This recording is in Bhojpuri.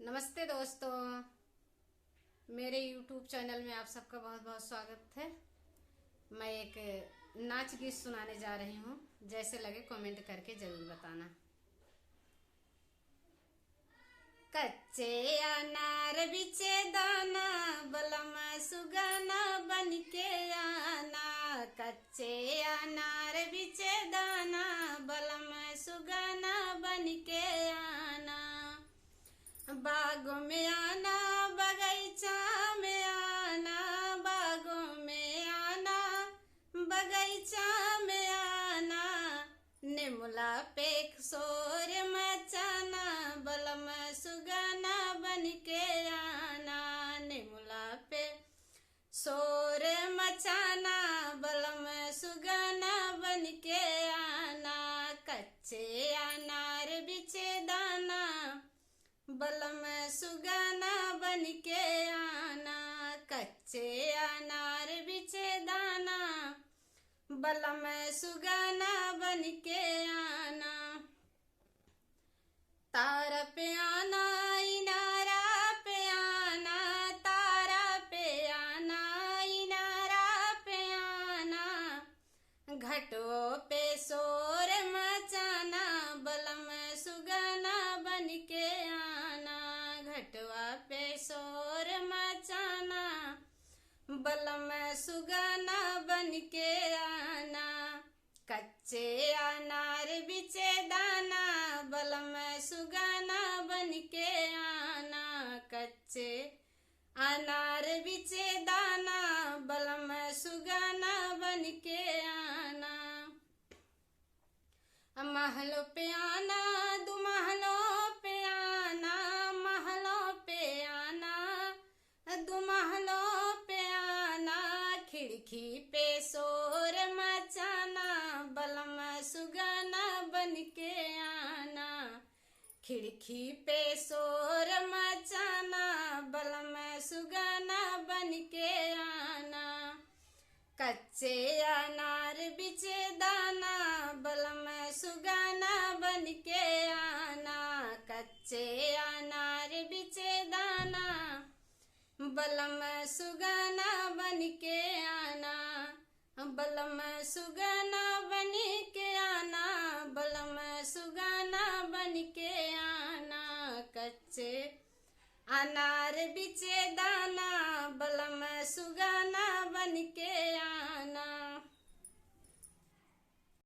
नमस्ते दोस्तों, मेरे YouTube चैनल में आप सबका बहुत बहुत स्वागत है। मैं एक नाच गीत सुनाने जा रही हूँ। जैसे लगे कमेंट करके ज़रूर बताना। कच्चे अनार बिचे दाना, बलम सुगना बन के आना। कच्चे अनार बिचे दाना, बलम सुगना बन के आना। बागों में आना, बगीचा में आना, बागों में आना, बगीचा में आना। निमुला पे शोर मचाना, बलम सुगना बन के आना। निमुला पे शोर मचाना, बलम सुगना बन के आना। कच्चे अनार बिचे दाना, बलम सुगना बन के आना। कच्चे अनार बिचे दाना, बलम सुगना बन के आना। तारा पे आना, इनारा पे आना, तारा पे आना, इनारा पे आना। घटों पे शोर मचाना, बलम सुगना बन के आना। घटवा पे शोर मचाना, बलम सुगना बन के आना। कच्चे अनार बिचे दाना, बलम सुगना बन के आना। कच्चे अनार बिचे दाना, बलम सुगना बन के आना। महलों पे आना, दो महलों पे आना, महलों पे आना, दो महलों पे आना। खिड़की पे शोर मचाना, बलम सुगना बन के आना। खिड़की पे शोर मचाना, बलम सुगना बन के आना। कच्चे अनार बिचे दाना, बलम सुगना बन के आना। कच्चे अनार बिचे दाना, बलम सुगना बन के आना। बलम सुगना बन के आना, बलम सुगना बन के आना। कच्चे अनार बिचे दाना।